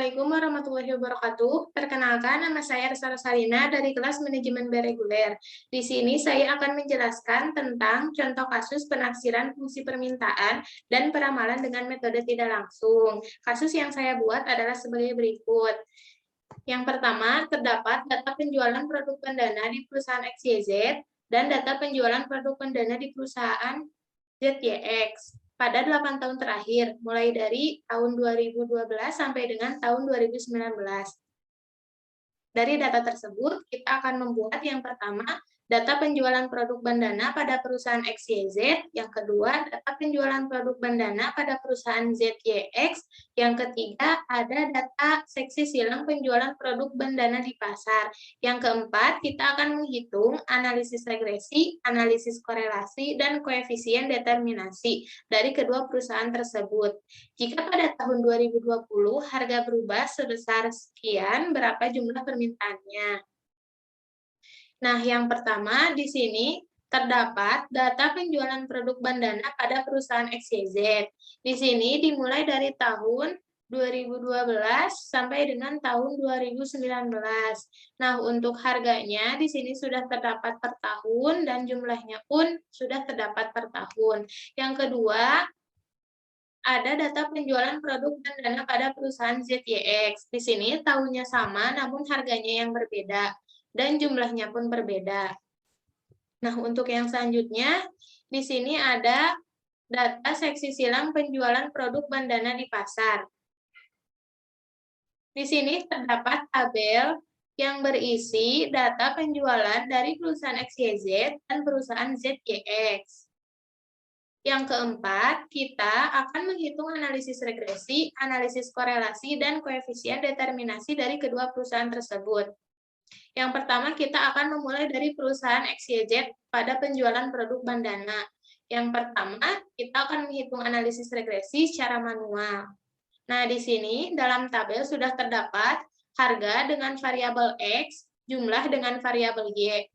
Assalamualaikum warahmatullahi wabarakatuh. Perkenalkan, nama saya Resa Rosalina dari kelas Manajemen B Reguler. Di sini saya akan menjelaskan tentang contoh kasus penaksiran fungsi permintaan dan peramalan dengan metode tidak langsung. Kasus yang saya buat adalah sebagai berikut. Yang pertama, terdapat data penjualan produk pendana di perusahaan XYZ dan data penjualan produk pendana di perusahaan ZYX pada 8 tahun terakhir, mulai dari tahun 2012 sampai dengan tahun 2019. Dari data tersebut, kita akan membuat yang pertama, data penjualan produk bandana pada perusahaan XYZ, yang kedua, data penjualan produk bandana pada perusahaan ZYX, yang ketiga, ada data seksi silang penjualan produk bandana di pasar. Yang keempat, kita akan menghitung analisis regresi, analisis korelasi, dan koefisien determinasi dari kedua perusahaan tersebut. Jika pada tahun 2020 harga berubah sebesar sekian, berapa jumlah permintaannya? Nah, yang pertama di sini terdapat data penjualan produk bandana pada perusahaan XYZ. Di sini dimulai dari tahun 2012 sampai dengan tahun 2019. Nah, untuk harganya di sini sudah terdapat per tahun dan jumlahnya pun sudah terdapat per tahun. Yang kedua, ada data penjualan produk bandana pada perusahaan ZYX. Di sini tahunnya sama, namun harganya yang berbeda, dan jumlahnya pun berbeda. Nah, untuk yang selanjutnya, di sini ada data seksi silang penjualan produk bandana di pasar. Di sini terdapat tabel yang berisi data penjualan dari perusahaan XYZ dan perusahaan ZYX. Yang keempat, kita akan menghitung analisis regresi, analisis korelasi, dan koefisien determinasi dari kedua perusahaan tersebut. Yang pertama, kita akan memulai dari perusahaan XYZ pada penjualan produk bandana. Yang pertama, kita akan menghitung analisis regresi secara manual. Nah, di sini dalam tabel sudah terdapat harga dengan variabel X, jumlah dengan variabel Y.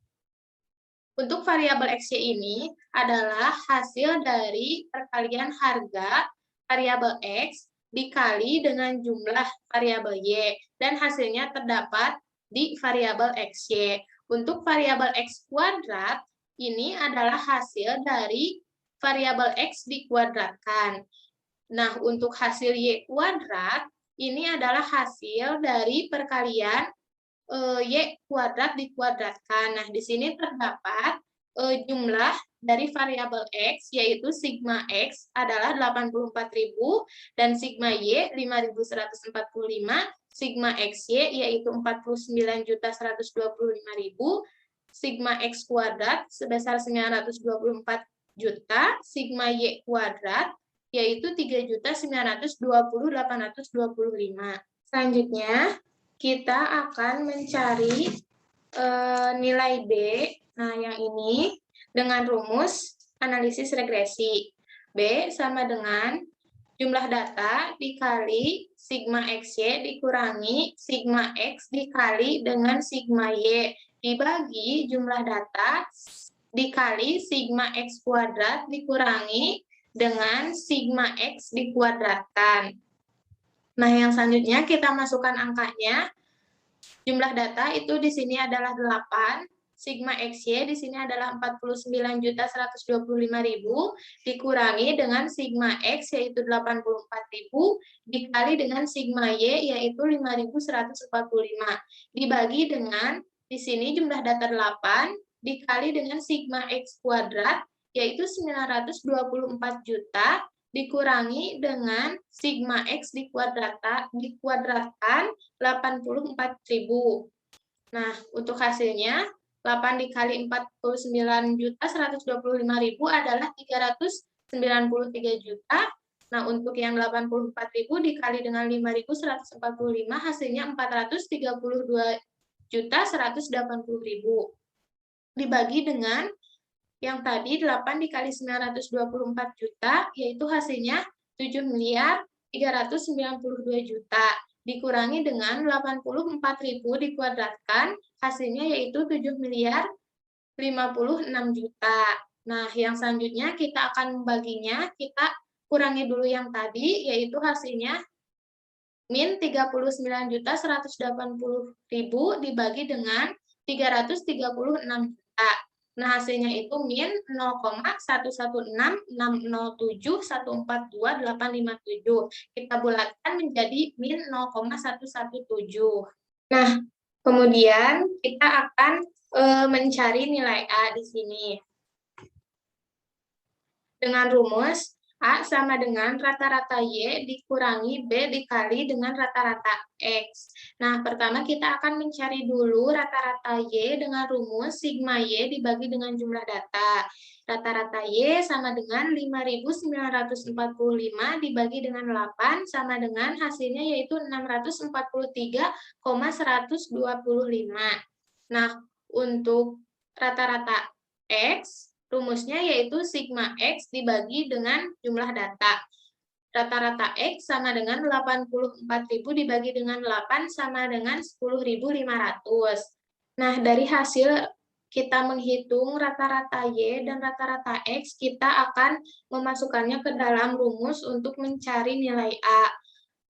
Untuk variabel XY ini adalah hasil dari perkalian harga variabel X dikali dengan jumlah variabel Y, dan hasilnya terdapat di variabel XY. Untuk variabel X kuadrat, ini adalah hasil dari variabel X dikuadratkan. Nah, untuk hasil Y kuadrat, ini adalah hasil dari perkalian Y kuadrat dikuadratkan. Nah, di sini terdapat jumlah dari variabel X, yaitu sigma X adalah 84.000, dan sigma Y 5.145, sigma XY yaitu 49.125.000, sigma X kuadrat sebesar 924 juta, sigma Y kuadrat yaitu 3.920.825. Selanjutnya, kita akan mencari nilai B. Nah, yang ini dengan rumus analisis regresi. B sama dengan jumlah data dikali sigma XY dikurangi sigma X dikali dengan sigma Y dibagi jumlah data dikali sigma X kuadrat dikurangi dengan sigma X dikuadratkan. Nah, yang selanjutnya kita masukkan angkanya. Jumlah data itu di sini adalah 8, sigma XY di sini adalah 49.125.000 dikurangi dengan sigma X yaitu 84.000 dikali dengan sigma Y yaitu 5.145 dibagi dengan di sini jumlah data 8 dikali dengan sigma X kuadrat yaitu 924 juta dikurangi dengan sigma X dikuadratkan 84.000. Nah, untuk hasilnya 8 dikali 49.125.000 adalah 393 juta. Nah, untuk yang 84.000 dikali dengan 5.145 hasilnya 432.180.000. Dibagi dengan yang tadi 8 dikali 924 juta, yaitu hasilnya 7.392 juta. Dikurangi dengan 84.000 dikuadratkan, hasilnya yaitu 7.056 juta. Nah, yang selanjutnya kita akan membaginya, kita kurangi dulu yang tadi, yaitu hasilnya min 39.180.000 dibagi dengan 336 juta. Nah, hasilnya itu min 0,116607142.857. Kita bulatkan menjadi min 0,117. Nah, kemudian kita akan mencari nilai A di sini. Dengan rumus A sama dengan rata-rata Y dikurangi B dikali dengan rata-rata X. Nah, pertama kita akan mencari dulu rata-rata Y dengan rumus sigma Y dibagi dengan jumlah data. Rata-rata Y sama dengan 5.945 dibagi dengan 8 sama dengan hasilnya yaitu 643,125. Nah, untuk rata-rata X, rumusnya yaitu sigma X dibagi dengan jumlah data. Rata-rata X sama dengan 84.000 dibagi dengan 8 sama dengan 10.500. Nah, dari hasil kita menghitung rata-rata Y dan rata-rata X, kita akan memasukkannya ke dalam rumus untuk mencari nilai A.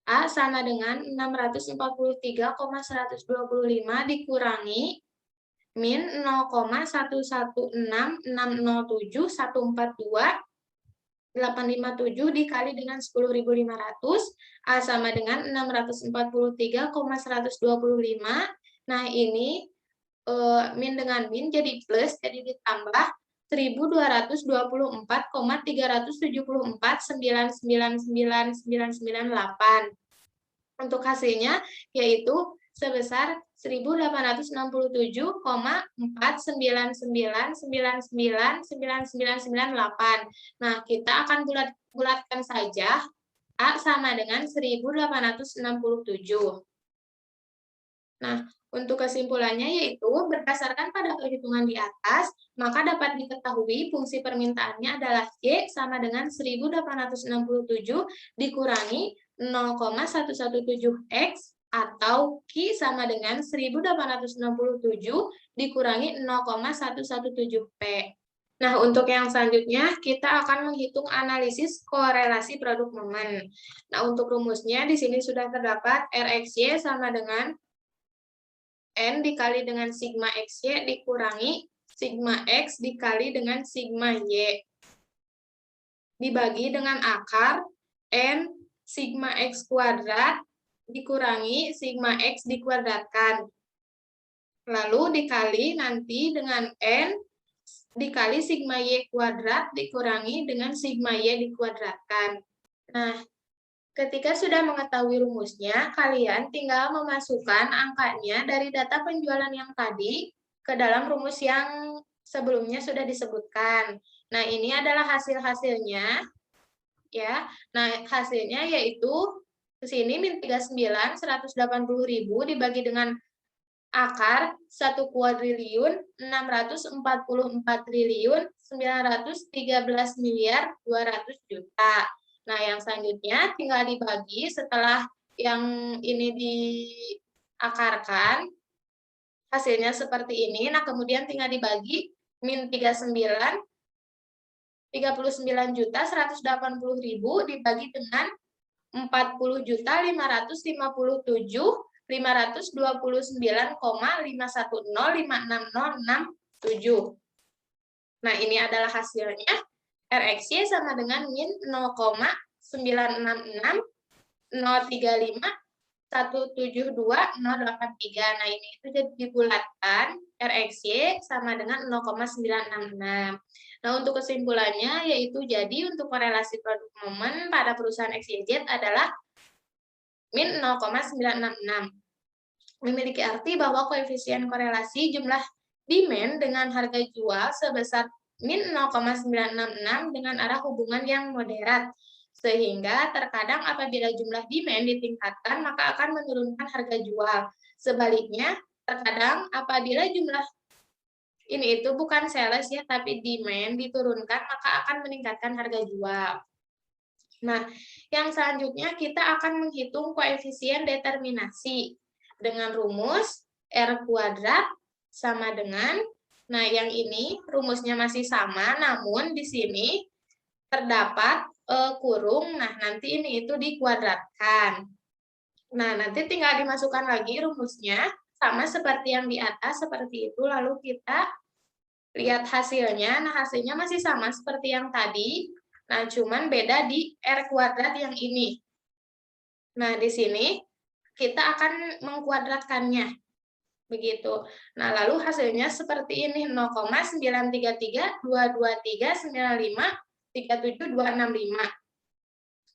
A sama dengan 643,125 dikurangi min 0,11607.142.857 dikali dengan 10.500, A sama dengan 643,125. Nah, ini min dengan min jadi plus, jadi ditambah 1.224,374.999.998. Untuk hasilnya yaitu sebesar 1.867,499999998. Nah, kita akan bulatkan saja A sama dengan 1.867. Nah, untuk kesimpulannya yaitu berdasarkan pada perhitungan di atas, maka dapat diketahui fungsi permintaannya adalah Y sama dengan 1.867 dikurangi 0,117X atau Q sama dengan 1.867 dikurangi 0,117P. Nah, untuk yang selanjutnya, kita akan menghitung analisis korelasi produk momen. Nah, untuk rumusnya di sini sudah terdapat RXY sama dengan N dikali dengan sigma XY dikurangi sigma X dikali dengan sigma Y. Dibagi dengan akar N sigma X kuadrat dikurangi sigma X dikuadratkan. Lalu dikali nanti dengan N dikali sigma Y kuadrat dikurangi dengan sigma Y dikuadratkan. Nah, ketika sudah mengetahui rumusnya, kalian tinggal memasukkan angkanya dari data penjualan yang tadi ke dalam rumus yang sebelumnya sudah disebutkan. Nah, ini adalah hasil-hasilnya. Ya. Nah, hasilnya yaitu di sini min 39.180.000 dibagi dengan akar 1.444.913.200 Nah, yang selanjutnya tinggal dibagi setelah yang ini diakarkan, hasilnya seperti ini. Nah, kemudian tinggal dibagi min 39.180.000 dibagi dengan 40.559,510,560,560,667. Nah, ini adalah hasilnya. RXY sama dengan min 0,966035.172.083. Nah, ini itu jadi dibulatkan RXY sama dengan 0,966. Nah, untuk kesimpulannya yaitu jadi untuk korelasi produk momen pada perusahaan XYZ adalah min 0,966. Memiliki arti bahwa koefisien korelasi jumlah demand dengan harga jual sebesar min 0,966 dengan arah hubungan yang moderat. Sehingga terkadang apabila jumlah demand ditingkatkan, maka akan menurunkan harga jual. Sebaliknya, terkadang apabila jumlah ini itu bukan sales ya, tapi demand diturunkan, maka akan meningkatkan harga jual. Nah, yang selanjutnya kita akan menghitung koefisien determinasi dengan rumus R kuadrat sama dengan, nah yang ini rumusnya masih sama, namun di sini terdapat kurung, nah nanti ini itu dikuadratkan. Nah, nanti tinggal dimasukkan lagi rumusnya, sama seperti yang di atas, seperti itu. Lalu kita lihat hasilnya. Nah, hasilnya masih sama seperti yang tadi. Nah, cuman beda di R kuadrat yang ini. Nah, di sini kita akan mengkuadratkannya. Begitu. Nah, lalu hasilnya seperti ini, 0,933, 223, 95, 37265.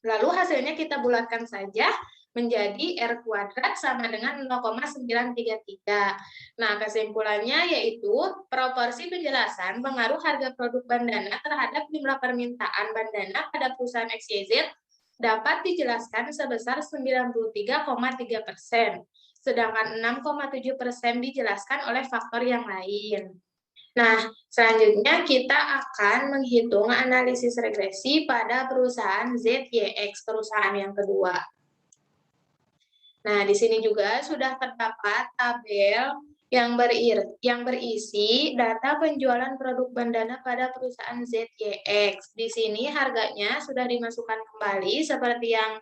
Lalu hasilnya kita bulatkan saja menjadi R kuadrat sama dengan 0,933. Nah, kesimpulannya yaitu proporsi penjelasan pengaruh harga produk bandana terhadap jumlah permintaan bandana pada perusahaan XYZ dapat dijelaskan sebesar 93,3%, sedangkan 6,7% dijelaskan oleh faktor yang lain. Nah, selanjutnya kita akan menghitung analisis regresi pada perusahaan ZYX, perusahaan yang kedua. Nah, di sini juga sudah terdapat tabel yang berisi data penjualan produk bandana pada perusahaan ZYX. Di sini harganya sudah dimasukkan kembali seperti yang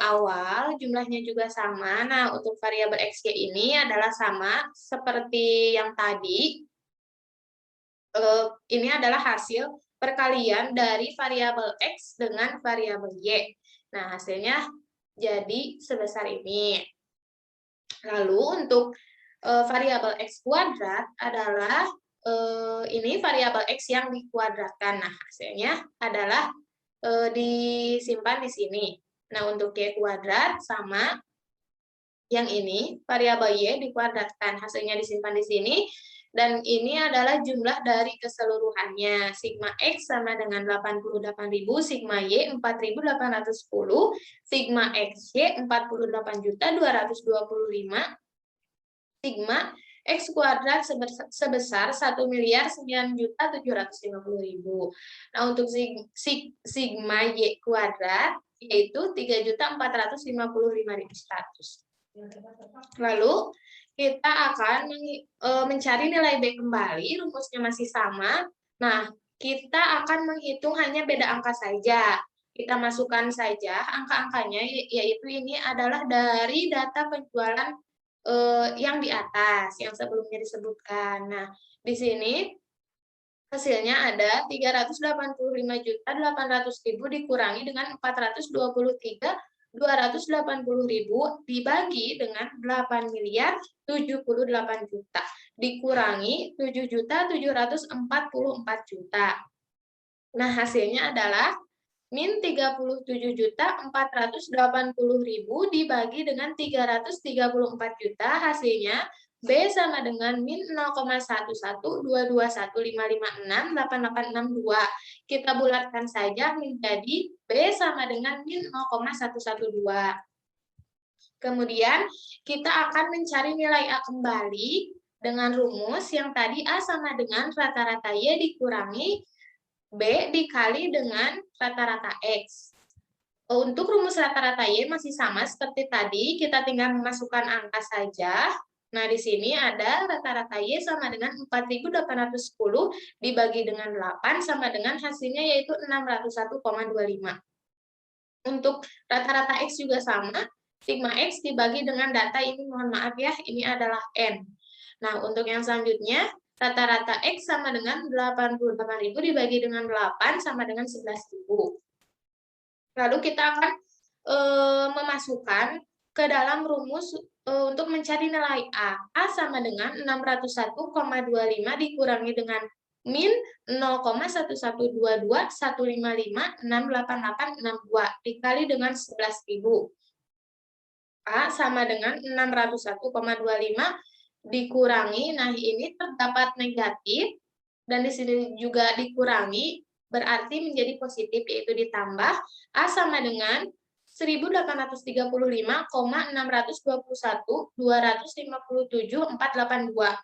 awal, jumlahnya juga sama. Nah, untuk variabel XY ini adalah sama seperti yang tadi. Ini adalah hasil perkalian dari variabel X dengan variabel Y. Nah, hasilnya jadi sebesar ini. Lalu untuk variabel X kuadrat adalah ini variabel X yang dikuadratkan. Nah, hasilnya adalah disimpan di sini. Nah, untuk Y kuadrat sama yang ini, variabel Y dikuadratkan. Hasilnya disimpan di sini. Dan ini adalah jumlah dari keseluruhannya. Sigma X sama dengan 88.000, sigma Y 4.810, sigma XY 48.225, sigma X kuadrat sebesar 1.009.750.000. Nah, untuk sigma Y kuadrat yaitu 3.455.100. Lalu kita akan mencari nilai B kembali, rumusnya masih sama. Nah, kita akan menghitung hanya beda angka saja. Kita masukkan saja angka-angkanya, yaitu ini adalah dari data penjualan yang di atas, yang sebelumnya disebutkan. Nah, di sini hasilnya ada 385.800.000 dikurangi dengan 423.280.000 dibagi dengan 8.078.000.000 dikurangi 7.744.000.000. Nah, hasilnya adalah min 37.480.000 dibagi dengan 334 juta, hasilnya B sama dengan min 0,112215568862. Kita bulatkan saja menjadi B sama dengan min 0,112. Kemudian kita akan mencari nilai A kembali dengan rumus yang tadi A sama dengan rata-rata Y dikurangi B dikali dengan rata-rata X. Untuk rumus rata-rata Y masih sama seperti tadi, kita tinggal memasukkan angka saja. Nah, di sini ada rata-rata Y sama dengan 4.810 dibagi dengan 8 sama dengan hasilnya yaitu 601,25. Untuk rata-rata X juga sama, sigma X dibagi dengan data ini, mohon maaf ya, ini adalah N. Nah, untuk yang selanjutnya, rata-rata X sama dengan 88.000 dibagi dengan 8 sama dengan 11.000. Lalu kita akan memasukkan ke dalam rumus untuk mencari nilai A. A sama dengan 601,25 dikurangi dengan min 0,1122.155.68862 dikali dengan 11.000. A sama dengan 601,25 dikurangi, nah ini terdapat negatif, dan di sini juga dikurangi, berarti menjadi positif, yaitu ditambah. A sama dengan 1.831.621.257.482.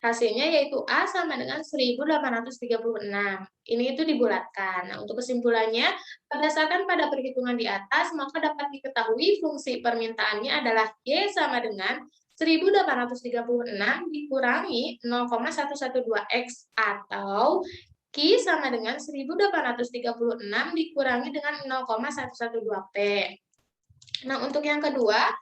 Hasilnya yaitu A sama dengan 1.836. Ini itu dibulatkan. Nah, untuk kesimpulannya, berdasarkan pada perhitungan di atas, maka dapat diketahui fungsi permintaannya adalah Y sama dengan 1.836 dikurangi 0,112X atau Q sama dengan 1.836 dikurangi dengan 0,112P. Nah, untuk yang kedua,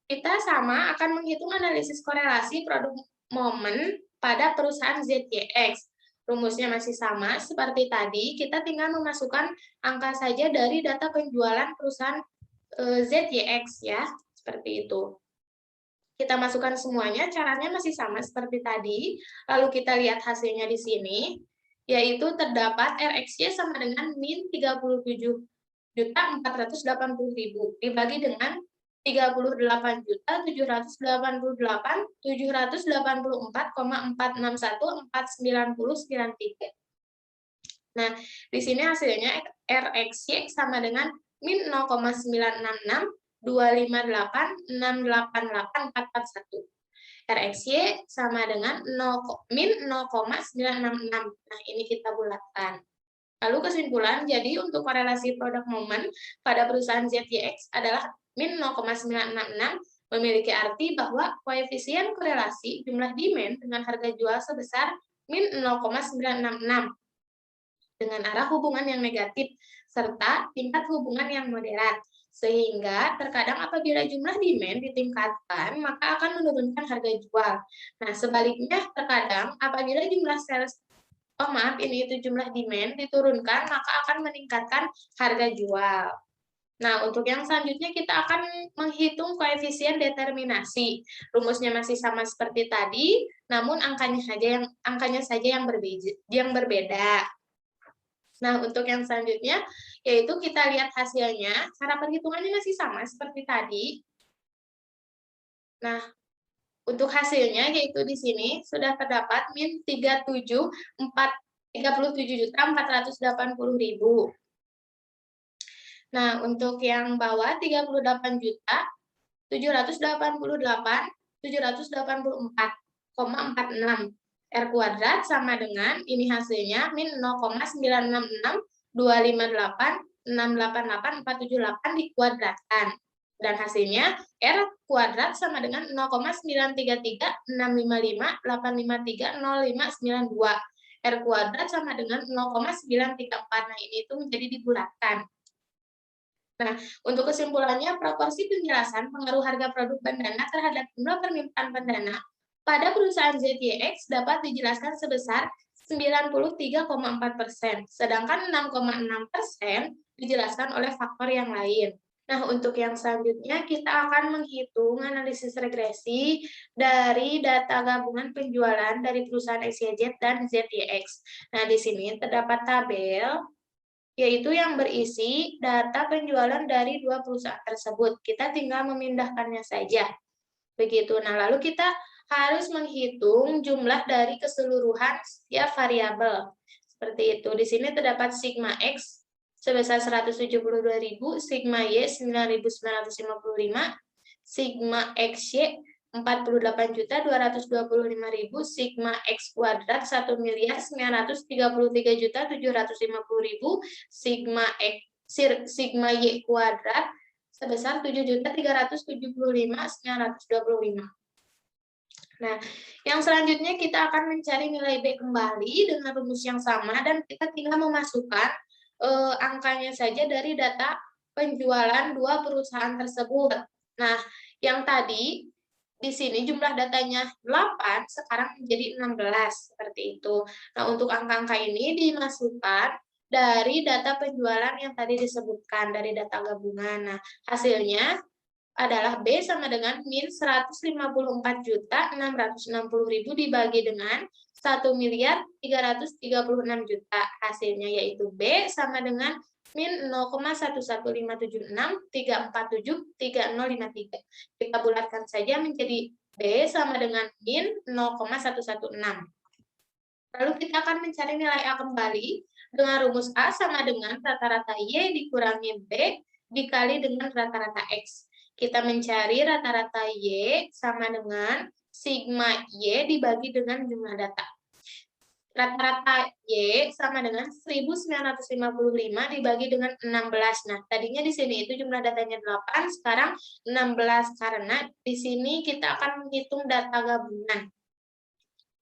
Kita sama akan menghitung analisis korelasi produk momen pada perusahaan ZYX. Rumusnya masih sama seperti tadi, kita tinggal memasukkan angka saja dari data penjualan perusahaan ZYX ya, seperti itu. Kita masukkan semuanya, caranya masih sama seperti tadi. Lalu kita lihat hasilnya di sini, yaitu terdapat RXY sama dengan min 37.480.000 dibagi dengan 38.788.464,461.490.93. Nah, di sini hasilnya RXY sama dengan min 0,966.258.688.441. RXY sama dengan min 0,966. Nah, ini kita bulatkan. Lalu kesimpulan, jadi untuk korelasi produk momen pada perusahaan ZYX adalah min 0,966 memiliki arti bahwa koefisien korelasi jumlah demand dengan harga jual sebesar min 0,966 dengan arah hubungan yang negatif serta tingkat hubungan yang moderat. Sehingga terkadang apabila jumlah demand ditingkatkan, maka akan menurunkan harga jual. Nah, sebaliknya terkadang apabila jumlah sales ini itu jumlah demand diturunkan, maka akan meningkatkan harga jual. Nah, untuk yang selanjutnya kita akan menghitung koefisien determinasi. Rumusnya masih sama seperti tadi, namun angkanya saja yang berbeda. Nah, untuk yang selanjutnya yaitu kita lihat hasilnya, cara perhitungannya masih sama seperti tadi. Nah, untuk hasilnya yaitu di sini sudah terdapat min 37.480.000. Nah, untuk yang bawah 38.788.784,46. R kuadrat sama dengan, ini hasilnya, min 0,966.258.688.478 dikuadratkan. Dan hasilnya, R kuadrat sama dengan 0,933.655.853.0592. R kuadrat sama dengan 0,934. Nah, ini itu menjadi dibulatkan. Nah, untuk kesimpulannya, proporsi penjelasan pengaruh harga produk pendana terhadap jumlah permintaan pendana pada perusahaan ZYX dapat dijelaskan sebesar 93,4%, sedangkan 6,6% dijelaskan oleh faktor yang lain. Nah, untuk yang selanjutnya kita akan menghitung analisis regresi dari data gabungan penjualan dari perusahaan XYZ dan ZYX. Nah, di sini terdapat tabel yaitu yang berisi data penjualan dari dua perusahaan tersebut. Kita tinggal memindahkannya saja. Begitu. Nah, lalu kita harus menghitung jumlah dari keseluruhan setiap variabel. Seperti itu. Di sini terdapat sigma X sebesar 172.000, sigma Y 9.955, sigma XY 48.225.000, sigma X kuadrat 1.933.750.000, sigma Y kuadrat sebesar 7.375.925. Nah, yang selanjutnya kita akan mencari nilai B kembali dengan rumus yang sama dan kita tinggal memasukkan angkanya saja dari data penjualan dua perusahaan tersebut. Nah, yang tadi di sini jumlah datanya 8, sekarang menjadi 16, seperti itu. Nah, untuk angka-angka ini dimasukkan dari data penjualan yang tadi disebutkan, dari data gabungan. Nah, hasilnya adalah B sama dengan min 154.660.000 dibagi dengan 1.336.000.000. Hasilnya yaitu B sama dengan min 0,11536473053. Kita bulatkan saja menjadi B sama dengan min 0,116. Lalu kita akan mencari nilai A kembali dengan rumus A sama dengan rata-rata Y dikurangi B dikali dengan rata-rata X. Kita mencari rata-rata Y sama dengan sigma Y dibagi dengan jumlah data. Rata-rata Y sama dengan 1955 dibagi dengan 16. Nah, tadinya di sini itu jumlah datanya 8, sekarang 16 karena di sini kita akan menghitung data gabungan.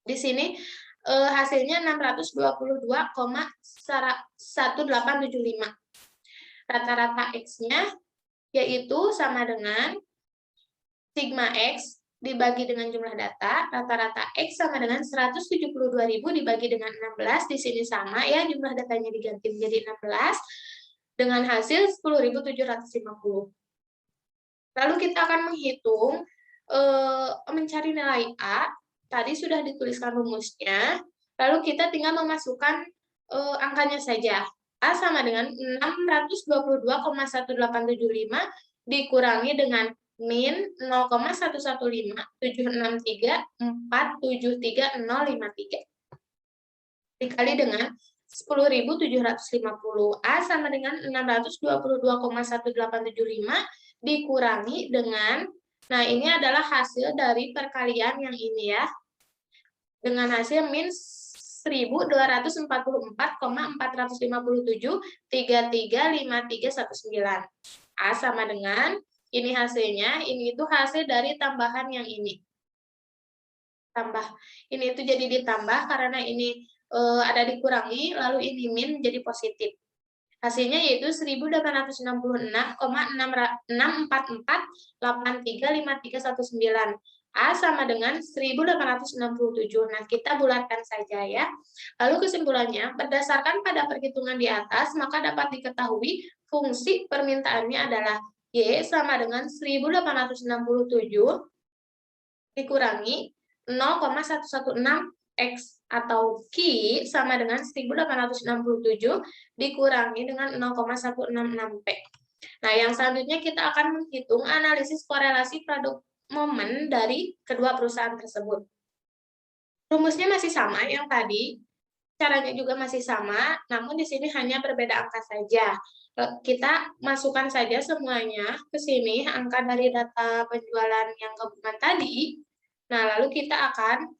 Di sini hasilnya 622,1875. Rata-rata X-nya yaitu sama dengan sigma X dibagi dengan jumlah data, rata-rata X sama dengan 172.000 dibagi dengan 16, di sini sama ya, jumlah datanya diganti menjadi 16, dengan hasil 10.750. Lalu kita akan menghitung, mencari nilai A, tadi sudah dituliskan rumusnya, lalu kita tinggal memasukkan angkanya saja. A sama dengan 622,1875 dikurangi dengan min 0,115763473,053 dikali dengan 10.750. A sama dengan 622,1875 dikurangi dengan, nah ini adalah hasil dari perkalian yang ini ya, dengan hasil min 1.244,457,33,5319. A sama dengan, ini hasilnya, ini itu hasil dari tambahan yang ini. Tambah, ini itu jadi ditambah karena ini ada dikurangi, lalu ini min jadi positif. Hasilnya yaitu 1.866,644,83,5319. A sama dengan 1.867. Nah, kita bulatkan saja ya. Lalu kesimpulannya, berdasarkan pada perhitungan di atas, maka dapat diketahui fungsi permintaannya adalah Y sama dengan 1.867 dikurangi 0,116 X atau Q sama dengan 1.867 dikurangi dengan 0,166 P. Nah, yang selanjutnya kita akan menghitung analisis korelasi produk momen dari kedua perusahaan tersebut. Rumusnya masih sama yang tadi, caranya juga masih sama, namun di sini hanya berbeda angka saja. Kita masukkan saja semuanya ke sini, angka dari data penjualan yang gabungan tadi. Nah, lalu kita akan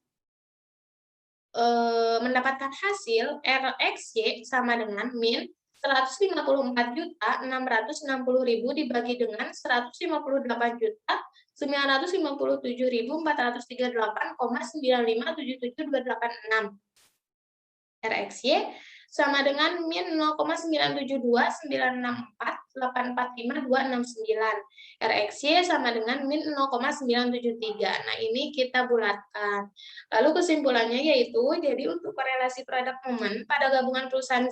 mendapatkan hasil RXY sama dengan min 154.660.000 dibagi dengan 157.438,957728,6. RXY sama dengan min 0,972.964.845.269. RXY sama dengan min 0,973. Nah, ini kita bulatkan. Lalu kesimpulannya yaitu, jadi untuk korelasi produk momen pada gabungan perusahaan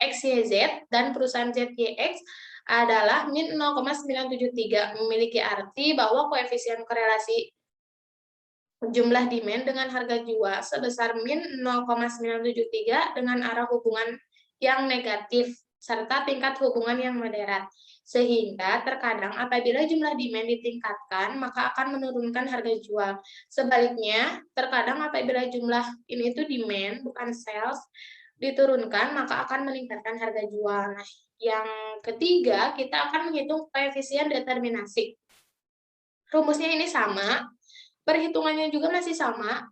XYZ dan perusahaan ZYX adalah min 0,973, memiliki arti bahwa koefisien korelasi jumlah demand dengan harga jual sebesar min 0,973 dengan arah hubungan yang negatif serta tingkat hubungan yang moderat. Sehingga terkadang apabila jumlah demand ditingkatkan, maka akan menurunkan harga jual. Sebaliknya, terkadang apabila jumlah ini itu demand, bukan sales, diturunkan, maka akan meningkatkan harga jual. Nah, yang ketiga, kita akan menghitung koefisien determinasi. Rumusnya ini sama, perhitungannya juga masih sama,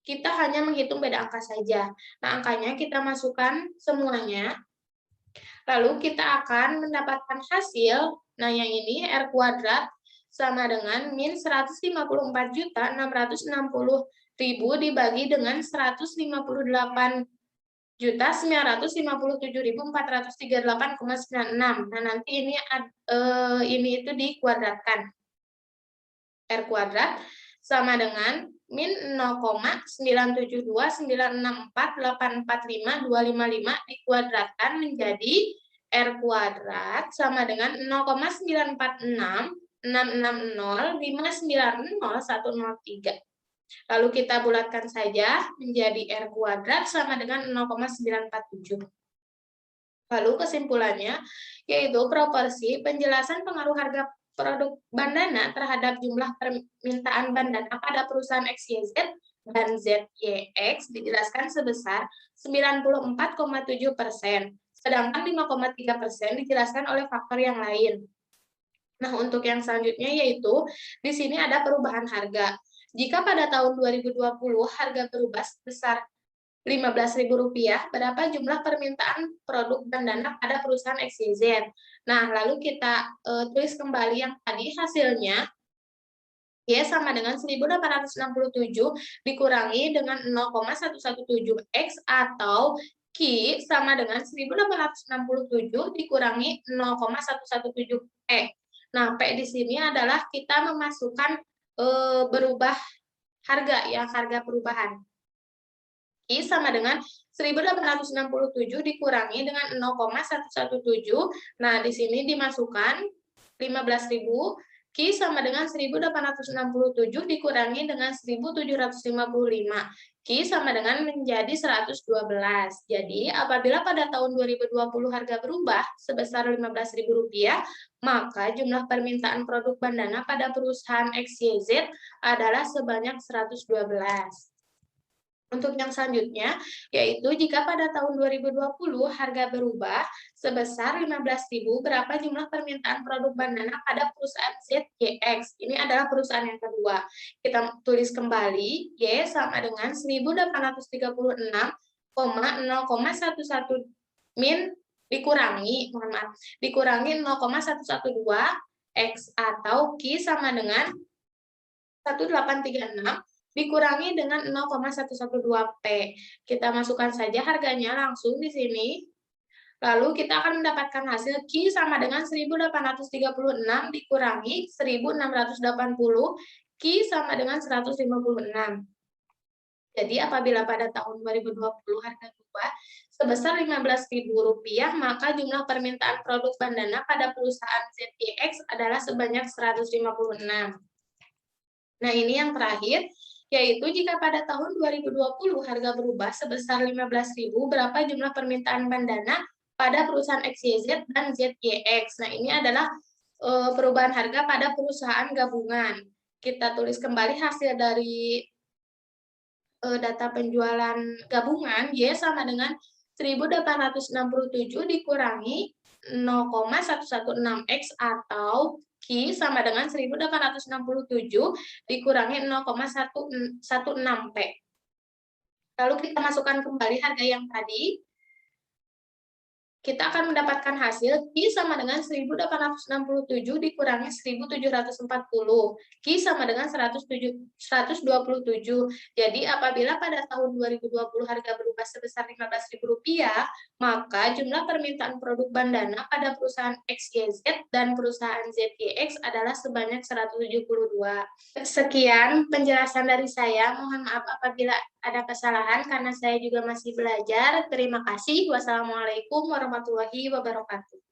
kita hanya menghitung beda angka saja. Nah, angkanya kita masukkan semuanya, lalu kita akan mendapatkan hasil, nah yang ini R kuadrat sama dengan min 154.660.000 dibagi dengan 154.957.438,96. Nah, nanti ini itu dikuadratkan. R kuadrat sama dengan min 0,972.964.845.255 dikuadratkan menjadi R kuadrat sama dengan 0,946.660.590.103. Lalu kita bulatkan saja menjadi R kuadrat sama dengan 0,947. Lalu kesimpulannya yaitu proporsi penjelasan pengaruh harga produk bandana terhadap jumlah permintaan bandana pada perusahaan XYZ dan ZYX dijelaskan sebesar 94,7%, sedangkan 5,3% dijelaskan oleh faktor yang lain. Nah, untuk yang selanjutnya yaitu di sini ada perubahan harga. Jika pada tahun 2020 harga berubah sebesar Rp15.000, berapa jumlah permintaan produk bandana pada perusahaan XYZ. Nah, lalu kita tulis kembali yang tadi hasilnya, Y sama dengan 1.867 dikurangi dengan 0,117X atau Q sama dengan 1.867 dikurangi 0,117E. Nah, P di sini adalah kita memasukkan berubah harga ya, harga perubahan. I sama dengan 1.867 dikurangi dengan 0,117. Nah, di sini dimasukkan 15.000. Q sama dengan 1.867 dikurangi dengan 1.755. Q sama dengan menjadi 112. Jadi, apabila pada tahun 2020 harga berubah sebesar Rp15.000, maka jumlah permintaan produk bandana pada perusahaan XYZ adalah sebanyak 112. Untuk yang selanjutnya, yaitu jika pada tahun 2020 harga berubah sebesar 15.000, berapa jumlah permintaan produk bandana pada perusahaan ZYX? Ini adalah perusahaan yang kedua. Kita tulis kembali, Y sama dengan 1.836,0,11 min dikurangi, mohon maaf, dikurangi 0,112 X atau Q sama dengan 1836 dikurangi dengan 0,112P. Kita masukkan saja harganya langsung di sini. Lalu kita akan mendapatkan hasil Q sama dengan 1.836 dikurangi 1.680, Q sama dengan 156. Jadi apabila pada tahun 2020 harga berubah sebesar Rp15.000, maka jumlah permintaan produk bandana pada perusahaan ZYX adalah sebanyak 156. Nah, ini yang terakhir, yaitu jika pada tahun 2020 harga berubah sebesar 15.000, berapa jumlah permintaan bandana pada perusahaan XYZ dan ZYX. Nah, ini adalah perubahan harga pada perusahaan gabungan. Kita tulis kembali hasil dari data penjualan gabungan, Y sama dengan 1.867 dikurangi 0,116X atau Q sama dengan 1.867 dikurangi 0,116P. Lalu kita masukkan kembali harga yang tadi. Kita akan mendapatkan hasil Q sama dengan 1.867 dikurangi 1.740. Q sama dengan 127. Jadi apabila pada tahun 2020 harga berubah sebesar Rp15.000, maka jumlah permintaan produk bandana pada perusahaan XYZ dan perusahaan ZYX adalah sebanyak 172. Sekian penjelasan dari saya. Mohon maaf apabila ada kesalahan karena saya juga masih belajar. Terima kasih. Wassalamualaikum warahmatullahi wabarakatuh.